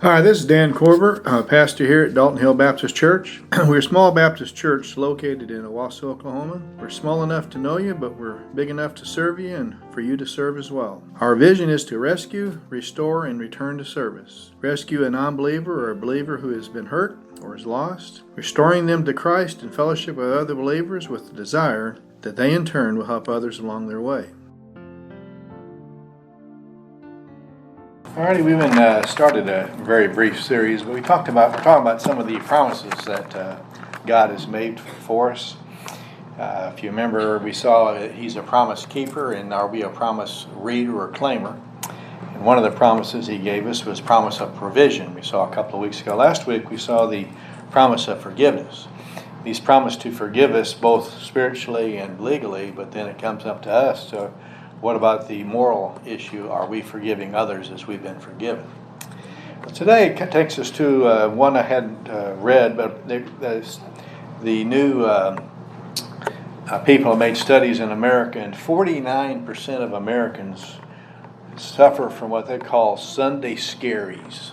Hi, this is Dan Korver, pastor here at Dalton Hill Baptist Church. We're a small Baptist church located in Owasso, Oklahoma. We're small enough to know you, but we're big enough to serve you and for you to serve as well. Our vision is to rescue, restore, and return to service. Rescue a non-believer or a believer who has been hurt or is lost, restoring them to Christ in fellowship with other believers with the desire that they in turn will help others along their way. Alrighty, we've been started a very brief series, but we're talking about some of the promises that God has made for us. If you remember, we saw that He's a promise keeper, and are we a promise reader or claimer? And one of the promises He gave us was promise of provision. We saw a couple of weeks ago. Last week we saw the promise of forgiveness. He's promised to forgive us both spiritually and legally, but then it comes up to us to what about the moral issue? Are we forgiving others as we've been forgiven? But today it takes us to one I hadn't read, but the new people have made studies in America, and 49% of Americans suffer from what they call Sunday scaries.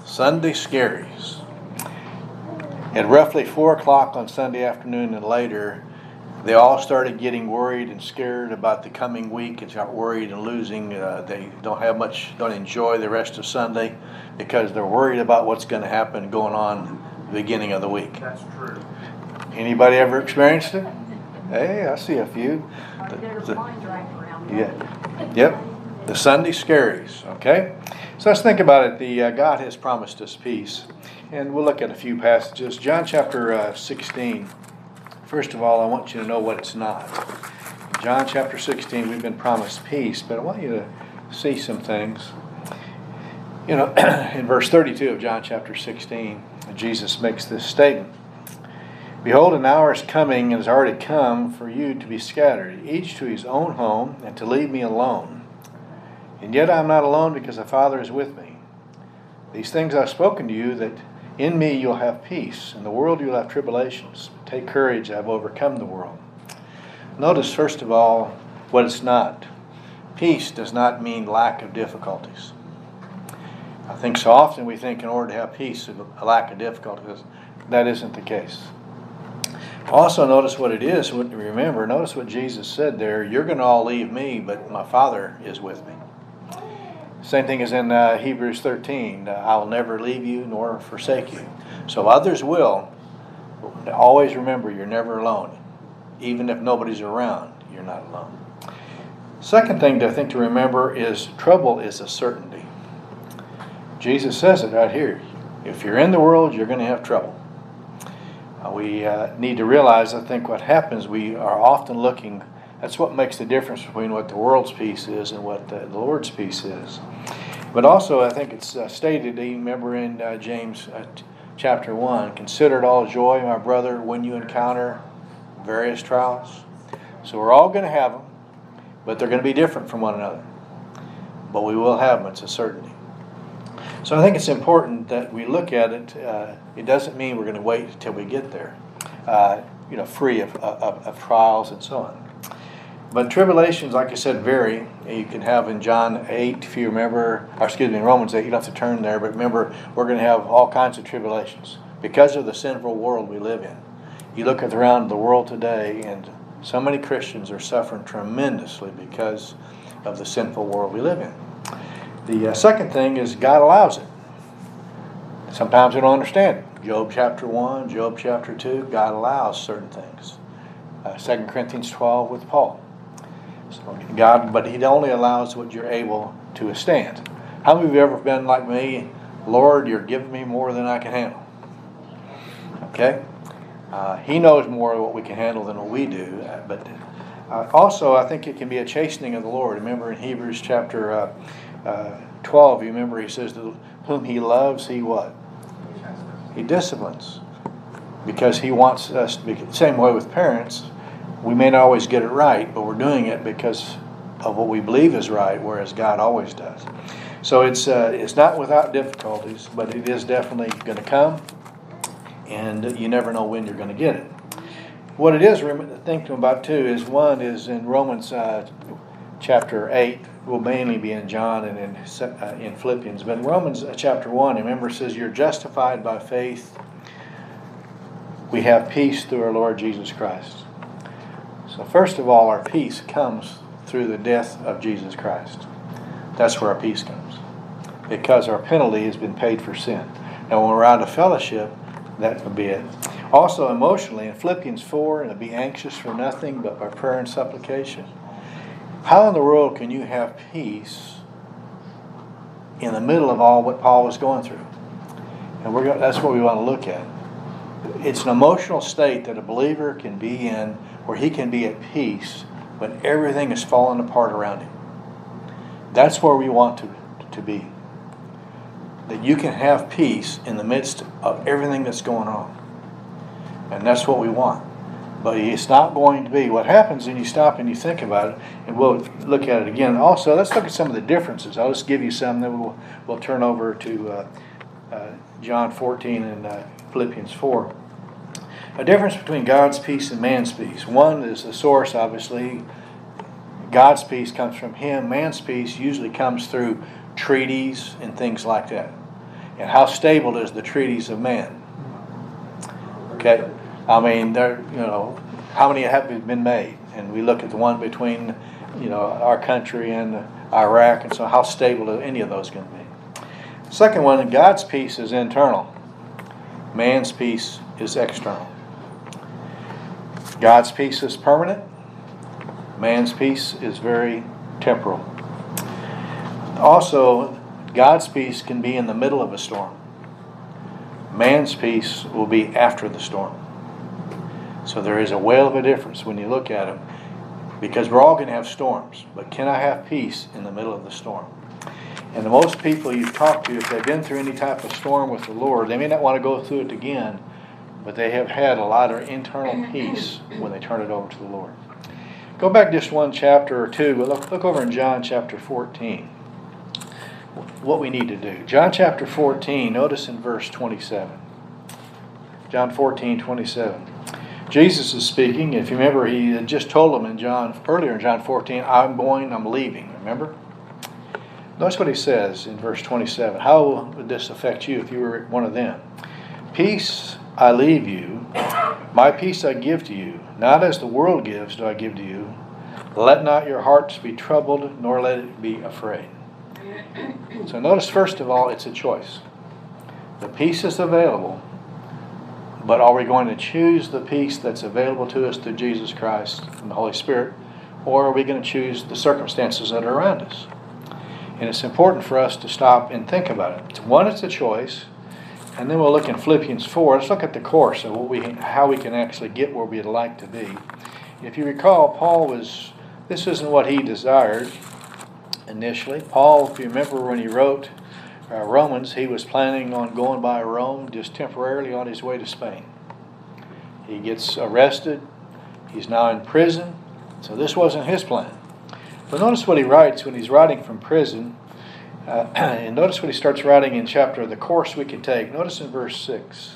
Sunday scaries. At roughly 4 o'clock on Sunday afternoon and later, they all started getting worried and scared about the coming week and got worried and losing. They don't enjoy the rest of Sunday because they're worried about what's going to happen going on the beginning of the week. That's true. Anybody ever experienced it? Hey, I see a few. Yep. The Sunday scaries. Okay. So let's think about it. God has promised us peace, and we'll look at a few passages. John chapter 16. First of all, I want you to know what it's not. In John chapter 16, we've been promised peace, but I want you to see some things. You know, in verse 32 of John chapter 16, Jesus makes this statement. Behold, an hour is coming and has already come for you to be scattered, each to his own home, and to leave me alone. And yet I am not alone, because the Father is with me. These things I have spoken to you, that in me you'll have peace. In the world you'll have tribulations. Take courage, I have overcome the world. Notice, first of all, what it's not. Peace does not mean lack of difficulties. I think so often we think in order to have peace, a lack of difficulties. That isn't the case. Also notice what it is. Remember, notice what Jesus said there. You're going to all leave me, but my Father is with me. Same thing as in Hebrews 13. I will never leave you nor forsake you. So others will. Always remember, you're never alone. Even if nobody's around, you're not alone. Second thing to remember is trouble is a certainty. Jesus says it right here. If you're in the world, you're going to have trouble. We need to realize, I think, what happens, we are often looking. That's what makes the difference between what the world's peace is and what the Lord's peace is. But also, I think it's stated, you remember in James chapter 1, consider it all joy, my brother, when you encounter various trials. So we're all going to have them, but they're going to be different from one another. But we will have them, it's a certainty. So I think it's important that we look at it. It doesn't mean we're going to wait until we get there, free of trials and so on. But tribulations, like I said, vary. You can have in John 8, if you remember, in Romans 8, you don't have to turn there, but remember, we're going to have all kinds of tribulations because of the sinful world we live in. You look around the world today, and so many Christians are suffering tremendously because of the sinful world we live in. The second thing is God allows it. Sometimes we don't understand it. Job chapter 1, Job chapter 2, God allows certain things. 2 Corinthians 12 with Paul. So but He only allows what you're able to withstand. How many of you have ever been like me? Lord, you're giving me more than I can handle. Okay? He knows more of what we can handle than what we do. But also, I think it can be a chastening of the Lord. Remember in Hebrews chapter 12, you remember He says, whom He loves, He what? He disciplines. Because He wants us to be the same way with parents. We may not always get it right, but we're doing it because of what we believe is right, whereas God always does. So it's not without difficulties, but it is definitely going to come, and you never know when you're going to get it. What it is thinking about too is one is in Romans chapter 8, will mainly be in John and in Philippians. But in Romans chapter 1, remember, it says you're justified by faith. We have peace through our Lord Jesus Christ. So first of all, our peace comes through the death of Jesus Christ. That's where our peace comes. Because our penalty has been paid for sin. And when we're out of fellowship, that would be it. Also emotionally, in Philippians 4, and be anxious for nothing but by prayer and supplication. How in the world can you have peace in the middle of all what Paul was going through? And that's what we want to look at. It's an emotional state that a believer can be in where he can be at peace when everything is falling apart around him. That's where we want to be. That you can have peace in the midst of everything that's going on. And that's what we want. But it's not going to be. What happens when you stop and you think about it, and we'll look at it again. Also, let's look at some of the differences. I'll just give you some, then we'll turn over to John 14 and Philippians 4. A difference between God's peace and man's peace. One is the source, obviously. God's peace comes from Him. Man's peace usually comes through treaties and things like that. And how stable is the treaties of man? Okay, I mean, how many have been made? And we look at the one between, our country and Iraq, and so how stable are any of those going to be? Second one, God's peace is internal. Man's peace is external. God's peace is permanent. Man's peace is very temporal. Also, God's peace can be in the middle of a storm. Man's peace will be after the storm. So there is a whale of a difference when you look at them, because we're all going to have storms. But can I have peace in the middle of the storm? And the most people you've talked to, if they've been through any type of storm with the Lord, they may not want to go through it again, but they have had a lot of internal peace when they turn it over to the Lord. Go back just one chapter or two. Look over in John chapter 14. What we need to do. John chapter 14, notice in verse 27. John 14, 27. Jesus is speaking. If you remember, he had just told them earlier in John 14, I'm leaving. Remember? Notice what he says in verse 27. How would this affect you if you were one of them? Peace I leave you, my peace I give to you. Not as the world gives do I give to you. Let not your hearts be troubled, nor let it be afraid. So notice, first of all, it's a choice. The peace is available, but are we going to choose the peace that's available to us through Jesus Christ and the Holy Spirit, or are we going to choose the circumstances that are around us? And it's important for us to stop and think about it. One, it's a choice, and then we'll look in Philippians 4. Let's look at the course of how we can actually get where we'd like to be. If you recall, this isn't what he desired initially. Paul, if you remember when he wrote Romans, he was planning on going by Rome just temporarily on his way to Spain. He gets arrested. He's now in prison. So this wasn't his plan. But notice what he writes when he's writing from prison. And notice what he starts writing in chapter, the course we can take. Notice in verse 6.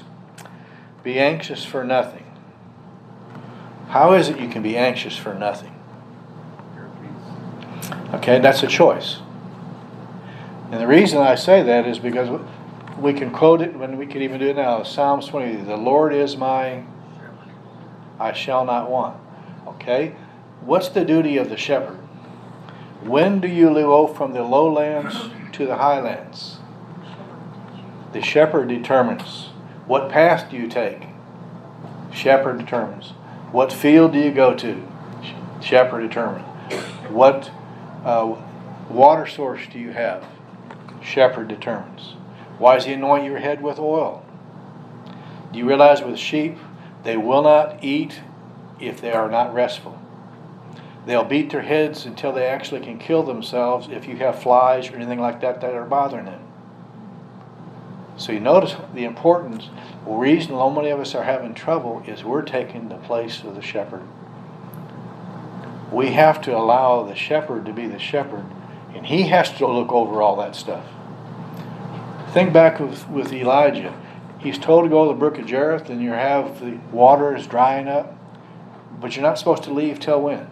Be anxious for nothing. How is it you can be anxious for nothing? Okay, that's a choice. And the reason I say that is because we can quote it, when we can even do it now. Psalms 20, the Lord is my, I shall not want. Okay, what's the duty of the shepherd? When do you go from the lowlands to the highlands? The shepherd determines. What path do you take? Shepherd determines. What field do you go to? Shepherd determines. What water source do you have? Shepherd determines. Why does he anoint your head with oil? Do you realize with sheep, they will not eat if they are not restful. They'll beat their heads until they actually can kill themselves if you have flies or anything like that are bothering them. So you notice the importance. The reason so many of us are having trouble is we're taking the place of the shepherd. We have to allow the shepherd to be the shepherd, and he has to look over all that stuff. Think back with Elijah. He's told to go to the brook of Jerith, and you have the water is drying up, but you're not supposed to leave till when?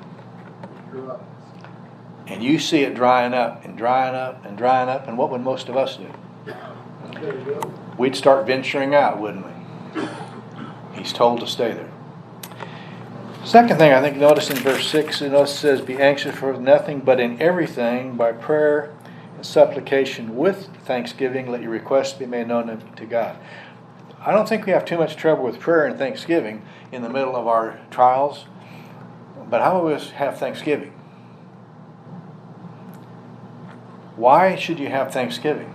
and you see it drying up and drying up and drying up, and what would most of us do? We'd start venturing out, wouldn't we? He's told to stay there. Second thing I think, notice in verse 6, it says, be anxious for nothing, but in everything, by prayer and supplication with thanksgiving, let your requests be made known to God. I don't think we have too much trouble with prayer and thanksgiving in the middle of our trials, but how do we have thanksgiving? Why should you have thanksgiving?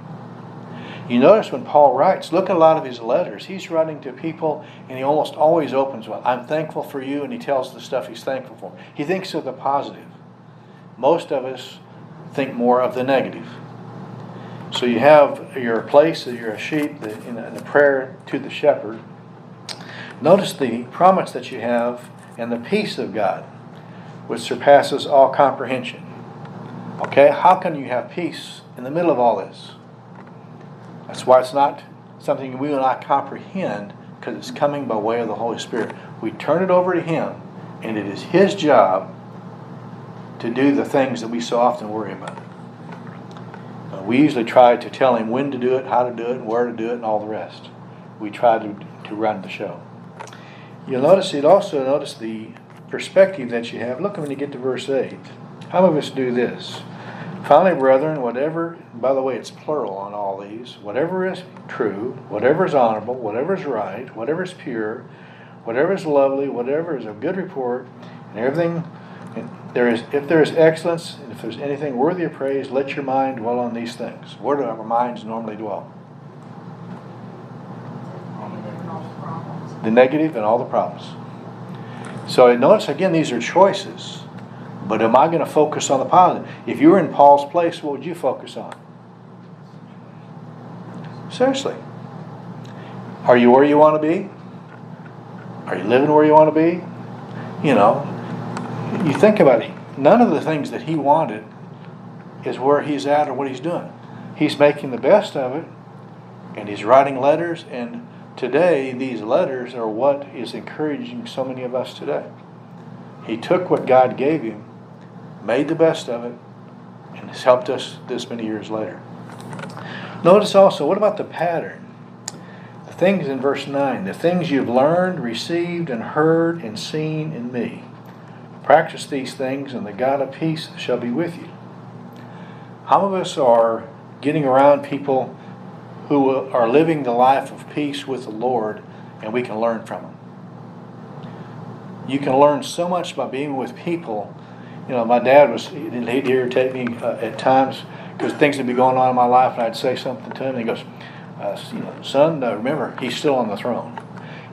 You notice when Paul writes, look at a lot of his letters. He's writing to people, and he almost always opens with, I'm thankful for you, and he tells the stuff he's thankful for. He thinks of the positive. Most of us think more of the negative. So you have your place, you're a sheep, in the prayer to the shepherd. Notice the promise that you have and the peace of God, which surpasses all comprehension. Okay, how can you have peace in the middle of all this? That's why it's not something we will not comprehend, because it's coming by way of the Holy Spirit. We turn it over to Him, and it is His job to do the things that we so often worry about. We usually try to tell Him when to do it, how to do it, and where to do it, and all the rest. We try to run the show. You'll notice notice the perspective that you have. Look when you get to verse 8. How many of us do this? Finally, brethren, whatever, by the way, it's plural on all these, whatever is true, whatever is honorable, whatever is right, whatever is pure, whatever is lovely, whatever is of good report, and everything, if there is excellence, and if there's anything worthy of praise, let your mind dwell on these things. Where do our minds normally dwell? The negative and all the problems. So notice again, these are choices. But am I going to focus on the positive? If you were in Paul's place, what would you focus on? Seriously. Are you where you want to be? Are you living where you want to be? You know, you think about it. None of the things that he wanted is where he's at or what he's doing. He's making the best of it, and he's writing letters, and today these letters are what is encouraging so many of us today. He took what God gave him, made the best of it, and has helped us this many years later. Notice also, what about the pattern? The things in verse 9, the things you've learned, received, and heard, and seen in me. Practice these things, and the God of peace shall be with you. How many of us are getting around people who are living the life of peace with the Lord, and we can learn from them? You can learn so much by being with people. You know, my dad he'd irritate me at times because things would be going on in my life, and I'd say something to him, and he goes, son, remember, he's still on the throne.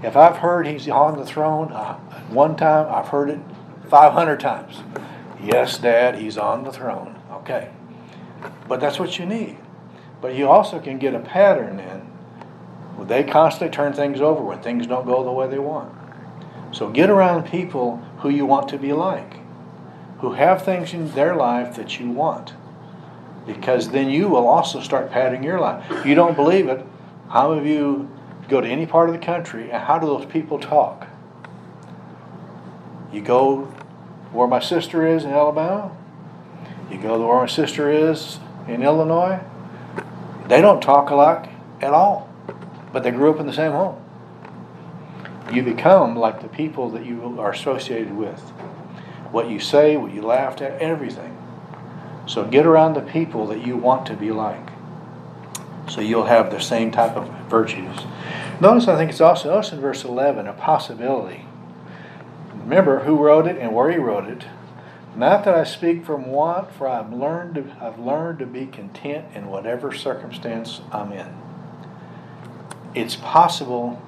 If I've heard he's on the throne one time, I've heard it 500 times. Yes, Dad, he's on the throne. Okay. But that's what you need. But you also can get a pattern in where they constantly turn things over when things don't go the way they want. So get around people who you want to be like, who have things in their life that you want. Because then you will also start patterning your life. You don't believe it. How many of you go to any part of the country, and how do those people talk? You go where my sister is in Alabama. You go to where my sister is in Illinois. They don't talk alike at all, but they grew up in the same home. You become like the people that you are associated with. What you say, what you laugh at, everything. So get around the people that you want to be like. So you'll have the same type of virtues. Notice, I think it's also, notice in verse 11, a possibility. Remember who wrote it and where he wrote it. Not that I speak from want, for I've learned to be content in whatever circumstance I'm in. It's possible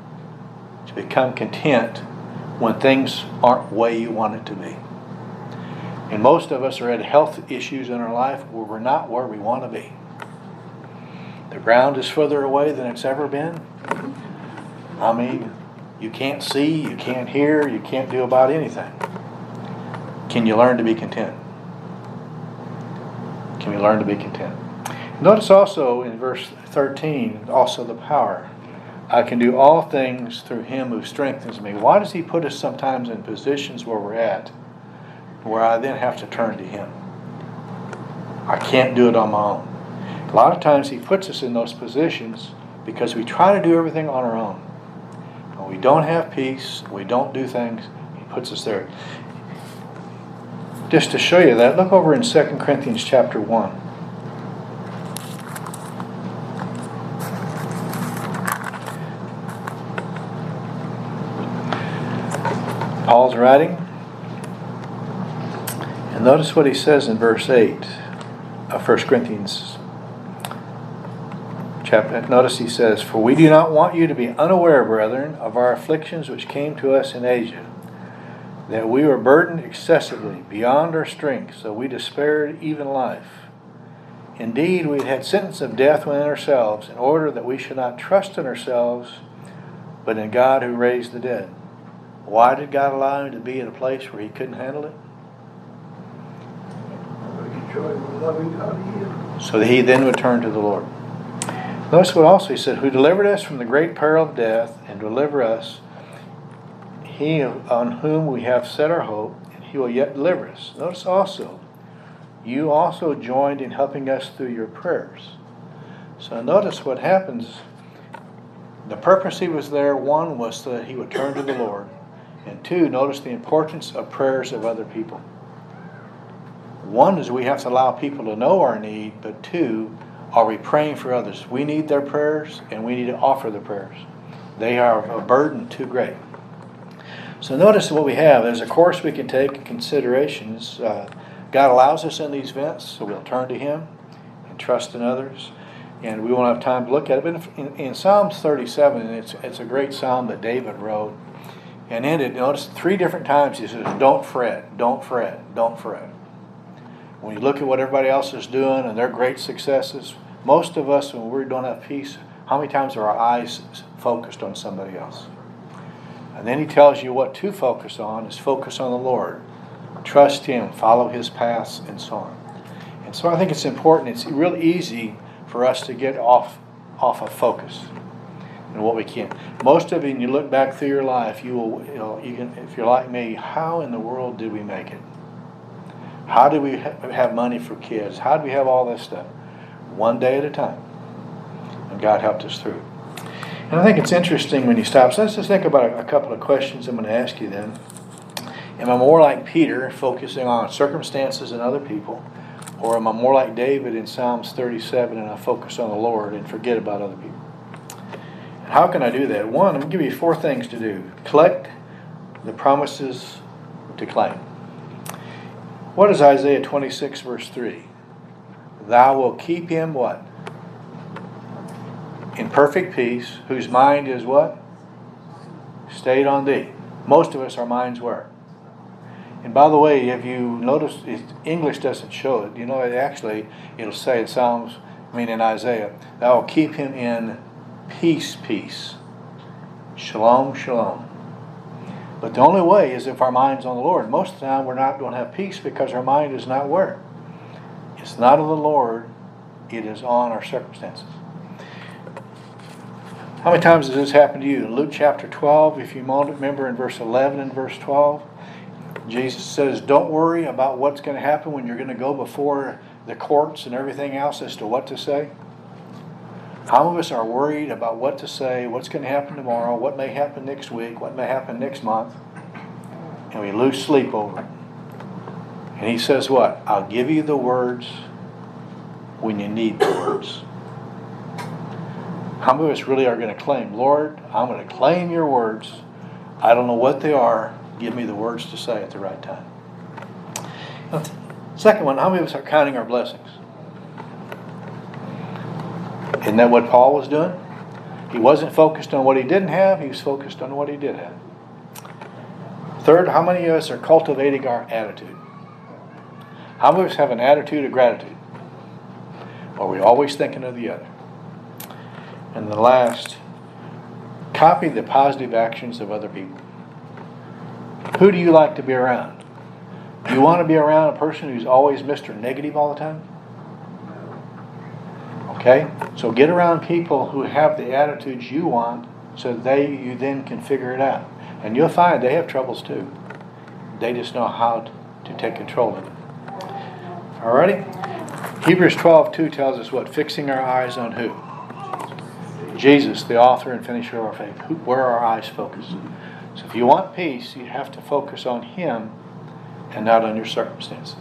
to become content when things aren't the way you want it to be. And most of us are at health issues in our life where we're not where we want to be. The ground is further away than it's ever been. I mean, you can't see, you can't hear, you can't do about anything. Can you learn to be content? Can we learn to be content? Notice also in verse 13, also the power. I can do all things through Him who strengthens me. Why does He put us sometimes in positions where we're at, where I then have to turn to Him? I can't do it on my own. A lot of times He puts us in those positions because we try to do everything on our own. When we don't have peace, we don't do things, He puts us there. Just to show you that, look over in 2 Corinthians chapter 1. Paul's writing, and notice what he says in verse 8 of 1 Corinthians chapter. Notice he says, "For we do not want you to be unaware, brethren, of our afflictions which came to us in Asia, that we were burdened excessively beyond our strength, so we despaired even life. Indeed, we had sentence of death within ourselves, in order that we should not trust in ourselves, but in God who raised the dead." Why did God allow him to be in a place where he couldn't handle it? So that he then would turn to the Lord. Notice what also he said, "Who delivered us from the great peril of death, and deliver us, he on whom we have set our hope, and he will yet deliver us." Notice also, you also joined in helping us through your prayers. So notice what happens. The purpose he was there, one, was so that he would turn to the Lord. And two, notice the importance of prayers of other people. One is we have to allow people to know our need, but two, are we praying for others? We need their prayers, and we need to offer the prayers. They are a burden too great. So notice what we have. There's a course we can take in considerations. God allows us in these events, so we'll turn to Him and trust in others. And we won't have time to look at it. But in Psalms 37, it's a great psalm that David wrote. And in it, notice 3 different times he says, "Don't fret, don't fret, don't fret." When you look at what everybody else is doing and their great successes, most of us, when we don't have peace, how many times are our eyes focused on somebody else? And then he tells you what to focus on is focus on the Lord. Trust Him, follow His paths, and so on. And so I think it's important. It's real easy for us to get off of focus and what we can. Most of you, when you look back through your life, you can, if you're like me, how in the world did we make it? How did we have money for kids? How did we have all this stuff? One day at a time. And God helped us through. And I think it's interesting when you stop. So let's just think about a couple of questions I'm going to ask you then. Am I more like Peter, focusing on circumstances and other people? Or am I more like David in Psalms 37 and I focus on the Lord and forget about other people? How can I do that? One, I'm going to give you 4 things to do. Collect the promises to claim. What is Isaiah 26 verse 3? Thou wilt keep him what? In perfect peace, whose mind is what? Stayed on thee. Most of us, our minds were. And by the way, if you notice, English doesn't show it. You know, it'll say in Isaiah, thou wilt keep him in peace, peace. Shalom, shalom. But the only way is if our mind's on the Lord. Most of the time we're not going to have peace because our mind is not where? It's not on the Lord. It is on our circumstances. How many times has this happened to you? In Luke chapter 12, if you remember in verse 11 and verse 12, Jesus says, don't worry about what's going to happen when you're going to go before the courts and everything else as to what to say. How many of us are worried about what to say, what's going to happen tomorrow, what may happen next week, what may happen next month, and we lose sleep over it. And he says what? I'll give you the words when you need the words. How many of us really are going to claim, Lord, I'm going to claim your words. I don't know what they are. Give me the words to say at the right time. Second one, how many of us are counting our blessings? Isn't that what Paul was doing? He wasn't focused on what he didn't have. He was focused on what he did have. Third, how many of us are cultivating our attitude? How many of us have an attitude of gratitude? Or are we always thinking of the other? And the last, copy the positive actions of other people. Who do you like to be around? Do you want to be around a person who's always Mr. Negative all the time? Okay? So get around people who have the attitudes you want so you then can figure it out. And you'll find they have troubles too. They just know how to take control of it. Alrighty? Hebrews 12:2 tells us what? Fixing our eyes on who? Jesus, the author and finisher of our faith. Where are our eyes focused? So if you want peace, you have to focus on Him and not on your circumstances.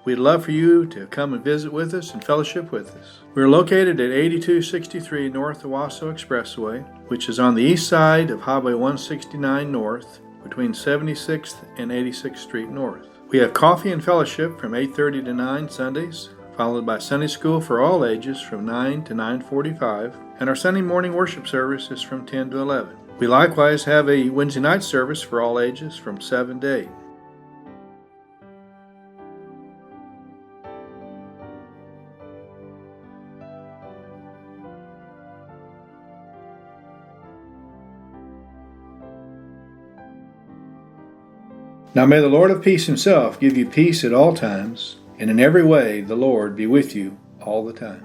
We'd love for you to come and visit with us and fellowship with us. We're located at 8263 North Owasso Expressway, which is on the east side of Highway 169 North, between 76th and 86th Street North. We have coffee and fellowship from 8:30 to 9 Sundays, followed by Sunday school for all ages from 9 to 9:45, and our Sunday morning worship service is from 10 to 11. We likewise have a Wednesday night service for all ages from 7 to 8. Now may the Lord of peace Himself give you peace at all times, and in every way the Lord be with you all the time.